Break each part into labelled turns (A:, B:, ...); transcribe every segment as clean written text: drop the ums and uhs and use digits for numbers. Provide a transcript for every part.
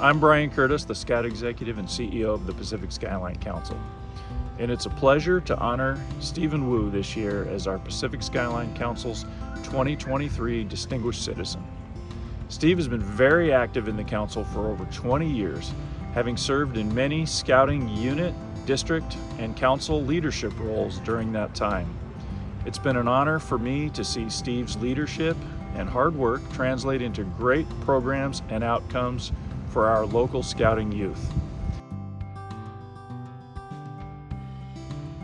A: I'm Brian Curtis, the Scout Executive and CEO of the Pacific Skyline Council. And it's a pleasure to honor Stephen Wu this year as our Pacific Skyline Council's 2023 Distinguished Citizen. Steve has been very active in the Council for over 20 years, having served in many scouting unit, district, and council leadership roles during that time. It's been an honor for me to see Steve's leadership and hard work translate into great programs and outcomes for our local scouting youth.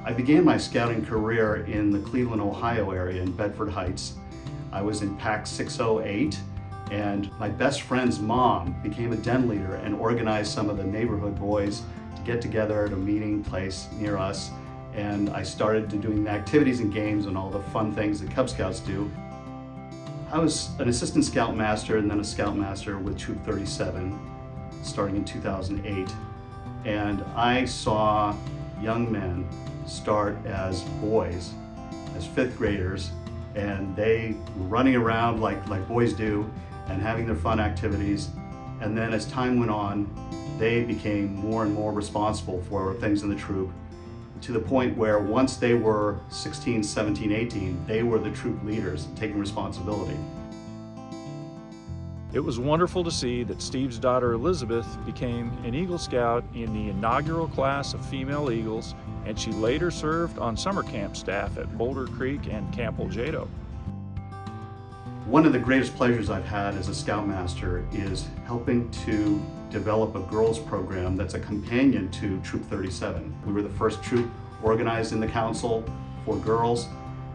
B: I began my scouting career in the Cleveland, Ohio area in Bedford Heights. I was in Pack 608, and my best friend's mom became a den leader and organized some of the neighborhood boys to get together at a meeting place near us. And I started doing the activities and games and all the fun things that Cub Scouts do. I was an assistant scoutmaster and then a scoutmaster with Troop 37, starting in 2008. And I saw young men start as boys, as fifth graders, and they were running around like boys do and having their fun activities. And then as time went on, they became more and more responsible for things in the troop, to the point where once they were 16, 17, 18, they were the troop leaders taking responsibility.
A: It was wonderful to see that Steve's daughter Elizabeth became an Eagle Scout in the inaugural class of female Eagles, and she later served on summer camp staff at Boulder Creek and Camp Oljedo.
B: One of the greatest pleasures I've had as a Scoutmaster is helping to develop a girls program that's a companion to Troop 37. We were the first troop organized in the council for girls,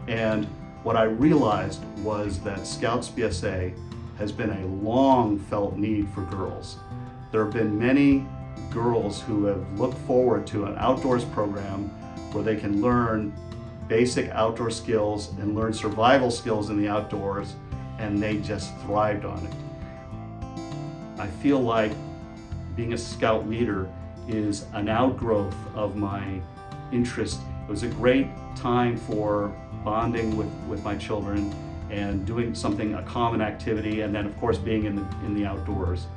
B: and what I realized was that Scouts BSA has been a long felt need for girls. There have been many girls who have looked forward to an outdoors program where they can learn basic outdoor skills and learn survival skills in the outdoors, and they just thrived on it. I feel like being a Scout leader is an outgrowth of my interest. It was a great time for bonding with my children and doing something, a common activity, and then of course being in the outdoors.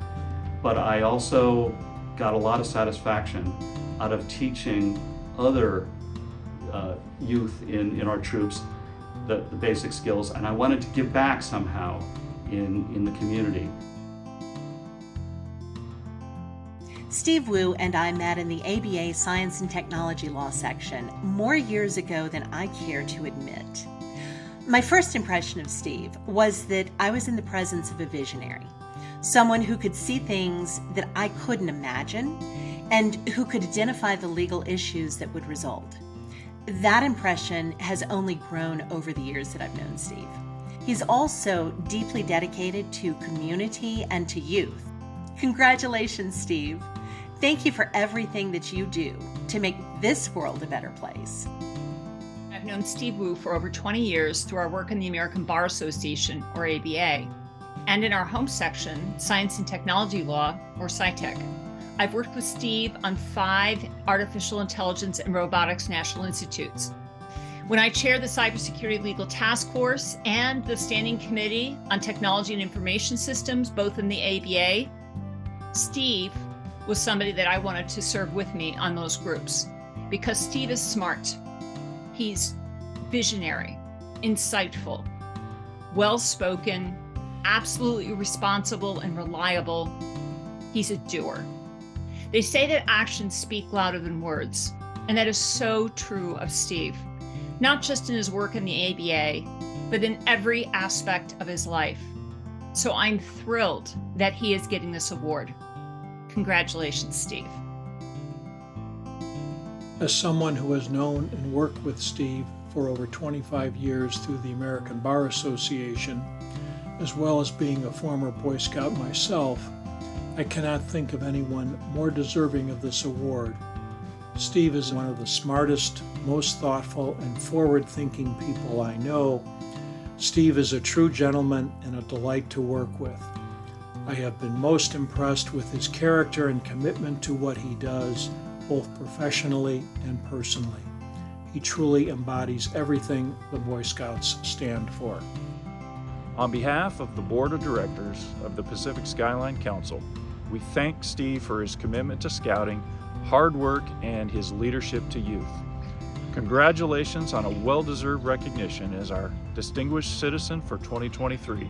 B: But I also got a lot of satisfaction out of teaching other youth in our troops the basic skills, and I wanted to give back somehow in the community.
C: Steve Wu and I met in the ABA Science and Technology Law section more years ago than I care to admit. My first impression of Steve was that I was in the presence of a visionary, someone who could see things that I couldn't imagine and who could identify the legal issues that would result. That impression has only grown over the years that I've known Steve. He's also deeply dedicated to community and to youth. Congratulations, Steve. Thank you for everything that you do to make this world a better place.
D: I've known Steve Wu for over 20 years through our work in the American Bar Association, or ABA, and in our home section, Science and Technology Law, or SciTech. I've worked with Steve on 5 artificial intelligence and robotics national institutes. When I chair the Cybersecurity Legal Task Force and the Standing Committee on Technology and Information Systems, both in the ABA, Steve was somebody that I wanted to serve with me on those groups because Steve is smart. He's visionary, insightful, well-spoken, absolutely responsible and reliable. He's a doer. They say that actions speak louder than words, and that is so true of Steve, not just in his work in the ABA, but in every aspect of his life. So I'm thrilled that he is getting this award. Congratulations, Steve.
E: As someone who has known and worked with Steve for over 25 years through the American Bar Association, as well as being a former Boy Scout myself, I cannot think of anyone more deserving of this award. Steve is one of the smartest, most thoughtful, and forward-thinking people I know. Steve is a true gentleman and a delight to work with. I have been most impressed with his character and commitment to what he does, both professionally and personally. He truly embodies everything the Boy Scouts stand for.
A: On behalf of the Board of Directors of the Pacific Skyline Council, We thank Steve for his commitment to scouting, hard work, and his leadership to youth. Congratulations on a well-deserved recognition as our Distinguished Citizen for 2023.